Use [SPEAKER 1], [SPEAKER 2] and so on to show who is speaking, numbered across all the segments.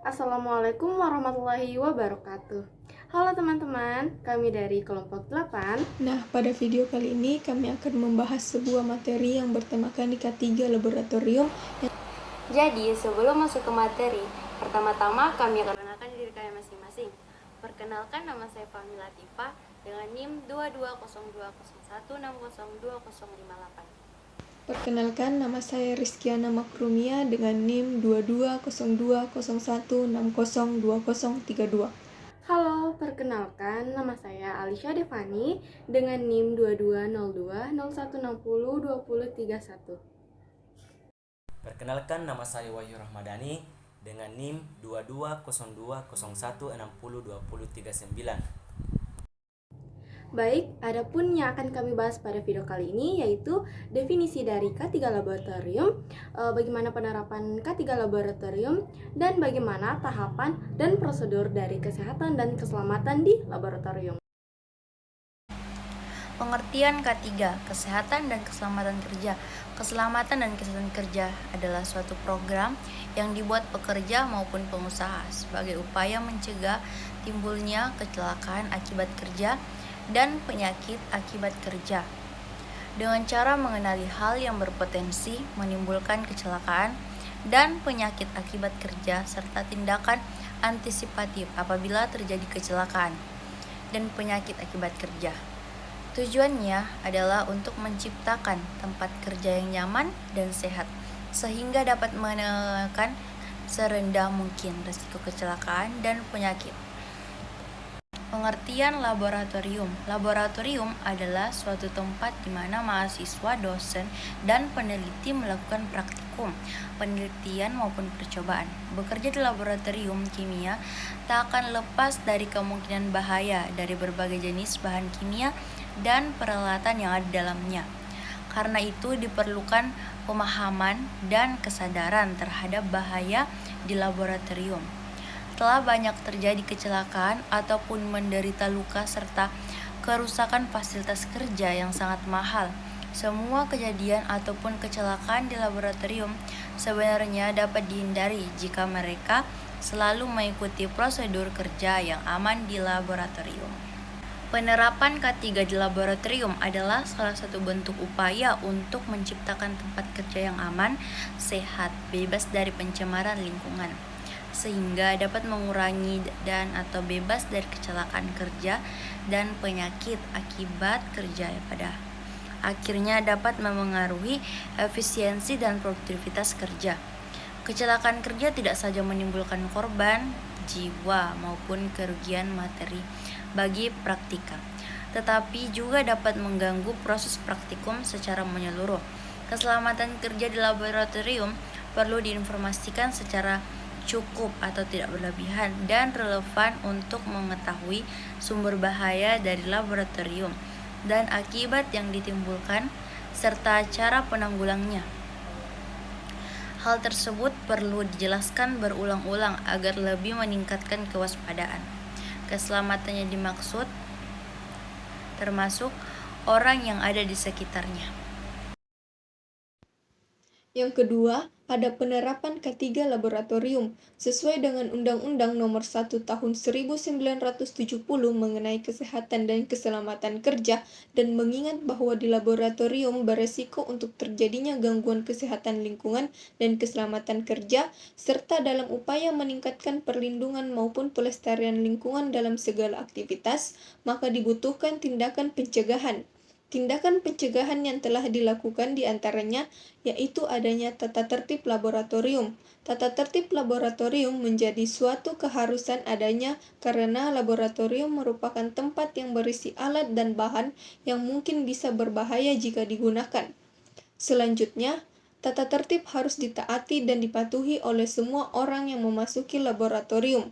[SPEAKER 1] Assalamualaikum warahmatullahi wabarakatuh. Halo teman-teman, kami dari kelompok 8.
[SPEAKER 2] Nah, pada video kali ini kami akan membahas sebuah materi yang bertemakan di K3 Laboratorium.
[SPEAKER 3] Jadi, sebelum masuk ke materi, pertama-tama kami akan mengenalkan diri kalian masing-masing. Perkenalkan, nama saya Fahmi Latifah dengan NIM 220201602058.
[SPEAKER 2] Perkenalkan, nama saya Rizkiana Makrumia dengan NIM 220201602032.
[SPEAKER 1] Halo, perkenalkan nama saya Alisha Devani dengan NIM 220201602031.
[SPEAKER 4] Perkenalkan, nama saya Wahyu Rahmadani dengan NIM 220201602039.
[SPEAKER 1] Baik, adapun yang akan kami bahas pada video kali ini yaitu definisi dari K3 Laboratorium, bagaimana penerapan K3 Laboratorium, dan bagaimana tahapan dan prosedur dari kesehatan dan keselamatan di laboratorium.
[SPEAKER 3] Pengertian K3, Kesehatan dan Keselamatan Kerja. Keselamatan dan kesehatan kerja adalah suatu program yang dibuat pekerja maupun pengusaha sebagai upaya mencegah timbulnya kecelakaan akibat kerja dan penyakit akibat kerja. Dengan cara mengenali hal yang berpotensi menimbulkan kecelakaan dan penyakit akibat kerja serta tindakan antisipatif apabila terjadi kecelakaan dan penyakit akibat kerja. Tujuannya adalah untuk menciptakan tempat kerja yang nyaman dan sehat, sehingga dapat menekan serendah mungkin risiko kecelakaan dan penyakit. Pengertian laboratorium. Laboratorium adalah suatu tempat di mana mahasiswa, dosen, dan peneliti melakukan praktikum, penelitian maupun percobaan. Bekerja di laboratorium kimia tak akan lepas dari kemungkinan bahaya dari berbagai jenis bahan kimia dan peralatan yang ada di dalamnya. Karena itu diperlukan pemahaman dan kesadaran terhadap bahaya di laboratorium. Telah banyak terjadi kecelakaan ataupun menderita luka serta kerusakan fasilitas kerja yang sangat mahal. Semua kejadian ataupun kecelakaan di laboratorium sebenarnya dapat dihindari jika mereka selalu mengikuti prosedur kerja yang aman di laboratorium. Penerapan K3 di laboratorium adalah salah satu bentuk upaya untuk menciptakan tempat kerja yang aman, sehat, bebas dari pencemaran lingkungan, sehingga dapat mengurangi dan atau bebas dari kecelakaan kerja dan penyakit akibat kerja pada akhirnya dapat memengaruhi efisiensi dan produktivitas kerja. Kecelakaan kerja tidak saja menimbulkan korban jiwa maupun kerugian materi bagi praktika, tetapi juga dapat mengganggu proses praktikum secara menyeluruh. Keselamatan kerja di laboratorium perlu diinformasikan secara cukup atau tidak berlebihan dan relevan untuk mengetahui sumber bahaya dari laboratorium dan akibat yang ditimbulkan serta cara penanggulangannya. Hal tersebut perlu dijelaskan berulang-ulang agar lebih meningkatkan kewaspadaan. Keselamatannya dimaksud termasuk orang yang ada di sekitarnya.
[SPEAKER 2] Yang kedua, ada penerapan K3 Laboratorium sesuai dengan Undang-Undang Nomor 1 Tahun 1970 mengenai kesehatan dan keselamatan kerja dan mengingat bahwa di laboratorium beresiko untuk terjadinya gangguan kesehatan lingkungan dan keselamatan kerja serta dalam upaya meningkatkan perlindungan maupun pelestarian lingkungan dalam segala aktivitas, maka dibutuhkan tindakan pencegahan. Tindakan pencegahan yang telah dilakukan diantaranya yaitu adanya tata tertib laboratorium. Tata tertib laboratorium menjadi suatu keharusan adanya karena laboratorium merupakan tempat yang berisi alat dan bahan yang mungkin bisa berbahaya jika digunakan. Selanjutnya, tata tertib harus ditaati dan dipatuhi oleh semua orang yang memasuki laboratorium.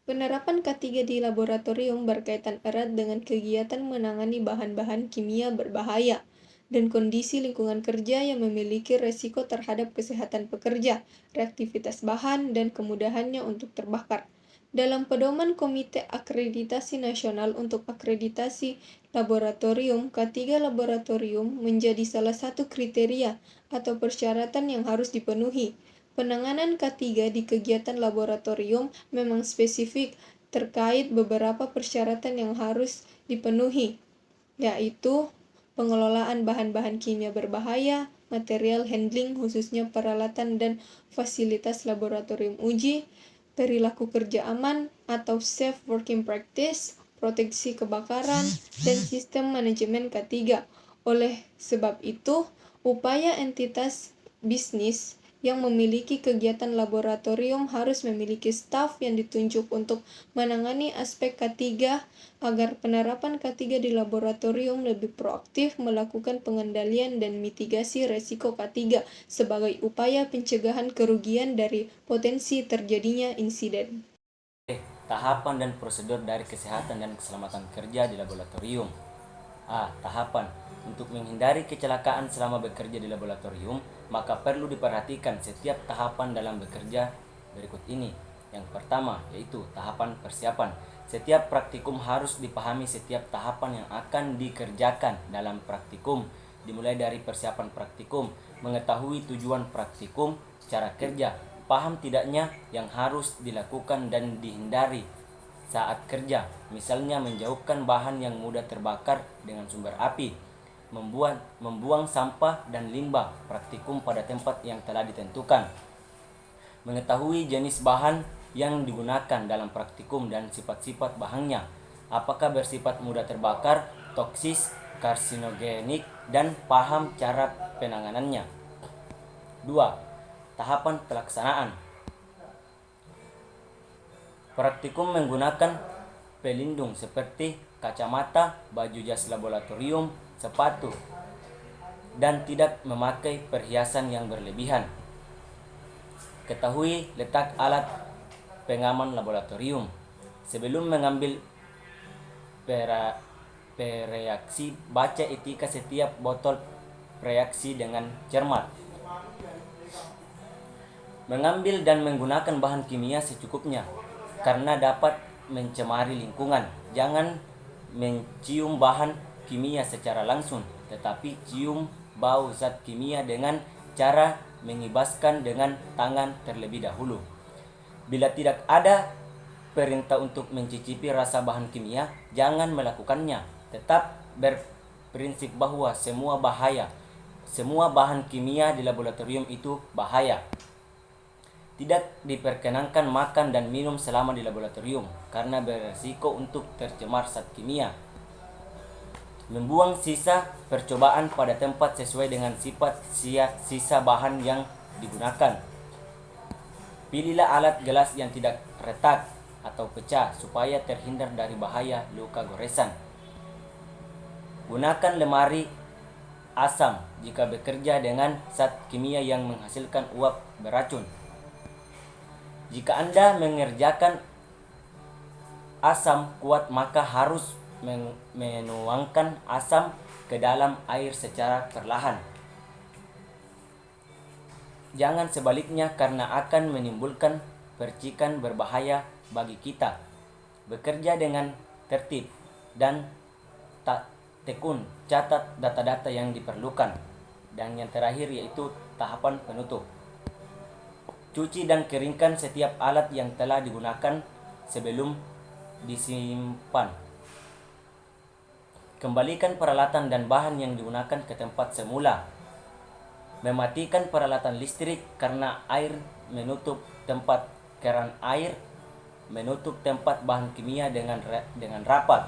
[SPEAKER 2] Penerapan K3 di laboratorium berkaitan erat dengan kegiatan menangani bahan-bahan kimia berbahaya dan kondisi lingkungan kerja yang memiliki resiko terhadap kesehatan pekerja, reaktivitas bahan, dan kemudahannya untuk terbakar. Dalam pedoman Komite Akreditasi Nasional untuk Akreditasi Laboratorium, K3 Laboratorium menjadi salah satu kriteria atau persyaratan yang harus dipenuhi. Penanganan K3 di kegiatan laboratorium memang spesifik terkait beberapa persyaratan yang harus dipenuhi, yaitu pengelolaan bahan-bahan kimia berbahaya, material handling khususnya peralatan dan fasilitas laboratorium uji, perilaku kerja aman atau safe working practice, proteksi kebakaran, dan sistem manajemen K3. Oleh sebab itu, upaya entitas bisnis yang memiliki kegiatan laboratorium harus memiliki staf yang ditunjuk untuk menangani aspek K3 agar penerapan K3 di laboratorium lebih proaktif melakukan pengendalian dan mitigasi resiko K3 sebagai upaya pencegahan kerugian dari potensi terjadinya insiden.
[SPEAKER 4] Tahapan dan prosedur dari kesehatan dan keselamatan kerja di laboratorium. A. Tahapan. Untuk menghindari kecelakaan selama bekerja di laboratorium, maka perlu diperhatikan setiap tahapan dalam bekerja berikut ini. Yang pertama, yaitu tahapan persiapan. Setiap praktikum harus dipahami setiap tahapan yang akan dikerjakan dalam praktikum, dimulai dari persiapan praktikum, mengetahui tujuan praktikum, cara kerja, paham tidaknya yang harus dilakukan dan dihindari saat kerja, misalnya menjauhkan bahan yang mudah terbakar dengan sumber api, membuang sampah dan limbah praktikum pada tempat yang telah ditentukan, mengetahui jenis bahan yang digunakan dalam praktikum dan sifat-sifat bahannya, apakah bersifat mudah terbakar, toksis, karsinogenik, dan paham cara penanganannya. 2. Tahapan pelaksanaan. Praktikum menggunakan pelindung seperti kacamata, baju jas laboratorium, sepatu, dan tidak memakai perhiasan yang berlebihan. Ketahui letak alat pengaman laboratorium. Sebelum mengambil prereaksi, baca etika setiap botol prereaksi dengan cermat. Mengambil dan menggunakan bahan kimia secukupnya, karena dapat mencemari lingkungan. Jangan mencium bahan kimia secara langsung, tetapi cium bau zat kimia dengan cara mengibaskan dengan tangan terlebih dahulu. Bila tidak ada perintah untuk mencicipi rasa bahan kimia, jangan melakukannya. Tetap berprinsip bahwa semua bahan kimia di laboratorium itu bahaya. Tidak diperkenankan makan dan minum selama di laboratorium karena beresiko untuk tercemar zat kimia. Membuang sisa percobaan pada tempat sesuai dengan sifat sisa bahan yang digunakan. Pilihlah alat gelas yang tidak retak atau pecah supaya terhindar dari bahaya luka goresan. Gunakan lemari asam jika bekerja dengan zat kimia yang menghasilkan uap beracun. Jika Anda mengerjakan asam kuat, maka harus menuangkan asam ke dalam air secara perlahan. Jangan sebaliknya karena akan menimbulkan percikan berbahaya bagi kita. Bekerja dengan tertib dan tak tekun, catat data-data yang diperlukan. Dan yang terakhir yaitu tahapan penutup. Cuci dan keringkan setiap alat yang telah digunakan sebelum disimpan. Kembalikan peralatan dan bahan yang digunakan ke tempat semula. Mematikan peralatan listrik karena air menutup tempat keran air, menutup tempat bahan kimia dengan rapat.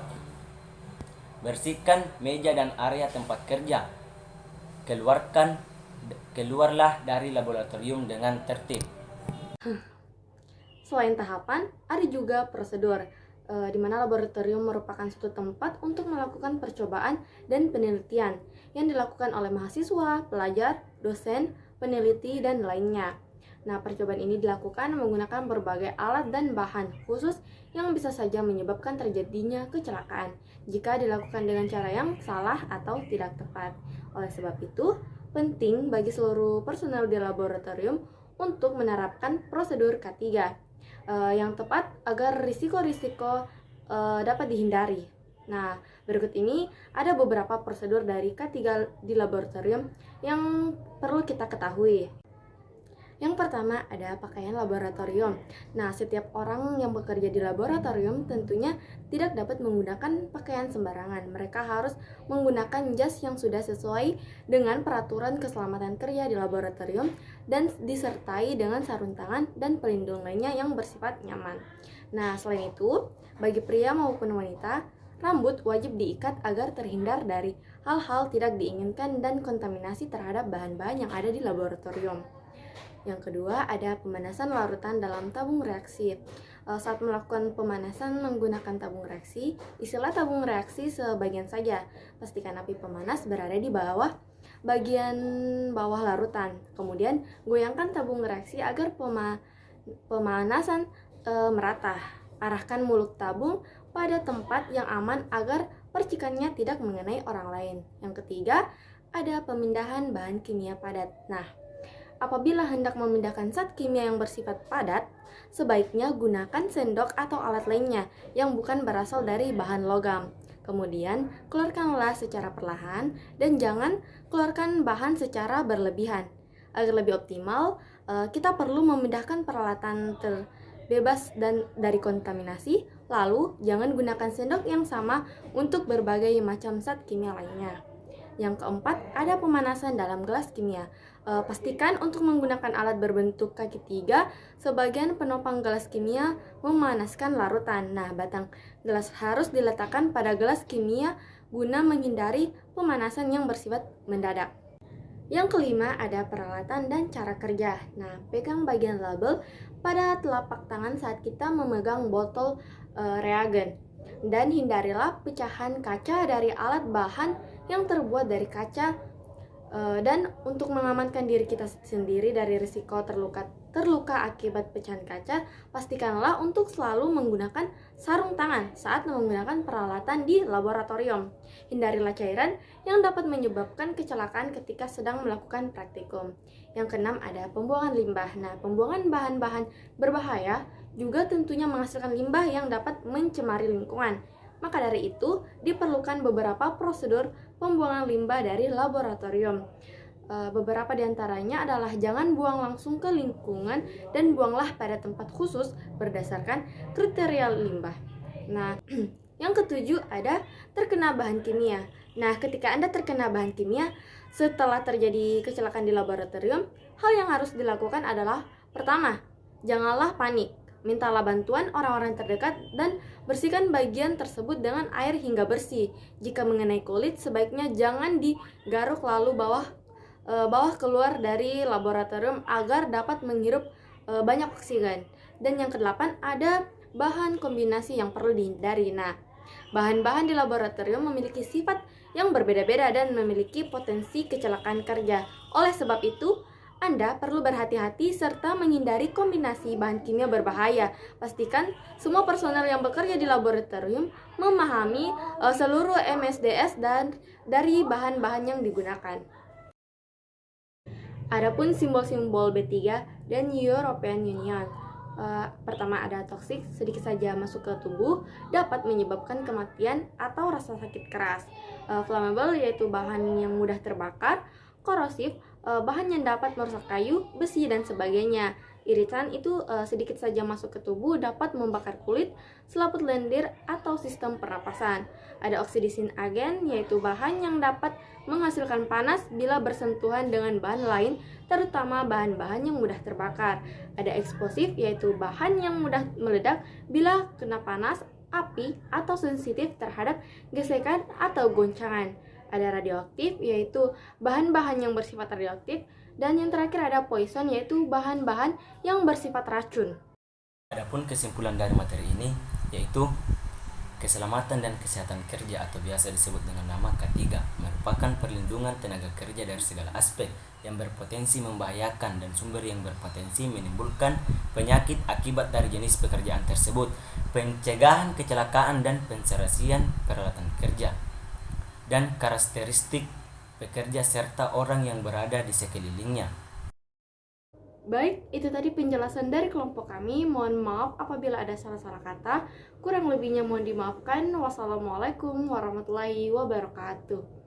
[SPEAKER 4] Bersihkan meja dan area tempat kerja. Keluarlah dari laboratorium dengan tertib.
[SPEAKER 1] Selain tahapan, ada juga prosedur, di mana laboratorium merupakan suatu tempat untuk melakukan percobaan dan penelitian yang dilakukan oleh mahasiswa, pelajar, dosen, peneliti, dan lainnya. Nah, percobaan ini dilakukan menggunakan berbagai alat dan bahan khusus yang bisa saja menyebabkan terjadinya kecelakaan jika dilakukan dengan cara yang salah atau tidak tepat. Oleh sebab itu, penting bagi seluruh personel di laboratorium untuk menerapkan prosedur K3 yang tepat agar risiko-risiko dapat dihindari. Nah, berikut ini ada beberapa prosedur dari K3 di laboratorium yang perlu kita ketahui. Yang pertama ada pakaian laboratorium. Nah, setiap orang yang bekerja di laboratorium tentunya tidak dapat menggunakan pakaian sembarangan. Mereka harus menggunakan jas yang sudah sesuai dengan peraturan keselamatan kerja di laboratorium dan disertai dengan sarung tangan dan pelindung lainnya yang bersifat nyaman. Nah, selain itu, bagi pria maupun wanita, rambut wajib diikat agar terhindar dari hal-hal tidak diinginkan dan kontaminasi terhadap bahan-bahan yang ada di laboratorium. Yang kedua, ada pemanasan larutan dalam tabung reaksi. Saat melakukan pemanasan menggunakan tabung reaksi, istilah tabung reaksi sebagian saja. Pastikan api pemanas berada di bagian bawah larutan. Kemudian, goyangkan tabung reaksi agar pemanasan merata. Arahkan mulut tabung pada tempat yang aman agar percikannya tidak mengenai orang lain. Yang ketiga, ada pemindahan bahan kimia padat. Nah, apabila hendak memindahkan zat kimia yang bersifat padat, sebaiknya gunakan sendok atau alat lainnya yang bukan berasal dari bahan logam. Kemudian, keluarkanlah secara perlahan dan jangan keluarkan bahan secara berlebihan. Agar lebih optimal, kita perlu memindahkan peralatan terbebas dari kontaminasi. Lalu, jangan gunakan sendok yang sama untuk berbagai macam zat kimia lainnya. Yang keempat, ada pemanasan dalam gelas kimia. Pastikan untuk menggunakan alat berbentuk kaki 3 sebagian penopang gelas kimia memanaskan larutan. Nah, batang gelas harus diletakkan pada gelas kimia guna menghindari pemanasan yang bersifat mendadak. Yang kelima, ada peralatan dan cara kerja. Nah, pegang bagian label pada telapak tangan saat kita memegang botol reagen. Dan hindarilah pecahan kaca dari alat bahan yang terbuat dari kaca, dan untuk mengamankan diri kita sendiri dari risiko terluka akibat pecahan kaca, pastikanlah untuk selalu menggunakan sarung tangan saat menggunakan peralatan di laboratorium. Hindarilah cairan yang dapat menyebabkan kecelakaan ketika sedang melakukan praktikum. Yang keenam, ada pembuangan limbah. Nah, pembuangan bahan-bahan berbahaya juga tentunya menghasilkan limbah yang dapat mencemari lingkungan. Maka dari itu, diperlukan beberapa prosedur pembuangan limbah dari laboratorium. Beberapa diantaranya adalah jangan buang langsung ke lingkungan dan buanglah pada tempat khusus berdasarkan kriteria limbah. Nah, yang ketujuh ada terkena bahan kimia. Nah, ketika Anda terkena bahan kimia setelah terjadi kecelakaan di laboratorium, hal yang harus dilakukan adalah pertama, janganlah panik. Mintalah bantuan orang-orang terdekat dan bersihkan bagian tersebut dengan air hingga bersih. Jika mengenai kulit, sebaiknya jangan digaruk lalu bawah keluar dari laboratorium agar dapat menghirup banyak oksigen. Dan yang kedelapan, ada bahan kombinasi yang perlu dihindari. Nah, bahan-bahan di laboratorium memiliki sifat yang berbeda-beda dan memiliki potensi kecelakaan kerja. Oleh sebab itu, Anda perlu berhati-hati serta menghindari kombinasi bahan kimia berbahaya. Pastikan semua personel yang bekerja di laboratorium memahami seluruh MSDS dan dari bahan-bahan yang digunakan. Adapun simbol-simbol B3 dan European Union. Pertama, ada toksik, sedikit saja masuk ke tubuh dapat menyebabkan kematian atau rasa sakit keras. Flammable, yaitu bahan yang mudah terbakar. Korosif, bahan yang dapat merusak kayu, besi, dan sebagainya. Iritan itu sedikit saja masuk ke tubuh dapat membakar kulit, selaput lendir, atau sistem pernapasan. Ada oksidisin agen, yaitu bahan yang dapat menghasilkan panas bila bersentuhan dengan bahan lain, terutama bahan-bahan yang mudah terbakar. Ada eksplosif, yaitu bahan yang mudah meledak bila kena panas, api, atau sensitif terhadap gesekan atau goncangan. Ada radioaktif, yaitu bahan-bahan yang bersifat radioaktif. Dan yang terakhir ada poison, yaitu bahan-bahan yang bersifat racun.
[SPEAKER 4] Adapun kesimpulan dari materi ini yaitu keselamatan dan kesehatan kerja atau biasa disebut dengan nama K3 merupakan perlindungan tenaga kerja dari segala aspek yang berpotensi membahayakan dan sumber yang berpotensi menimbulkan penyakit akibat dari jenis pekerjaan tersebut, pencegahan kecelakaan dan penserasian peralatan kerja, dan karakteristik pekerja serta orang yang berada di sekelilingnya.
[SPEAKER 1] Baik, itu tadi penjelasan dari kelompok kami. Mohon maaf apabila ada salah-salah kata. Kurang lebihnya mohon dimaafkan. Wassalamualaikum warahmatullahi wabarakatuh.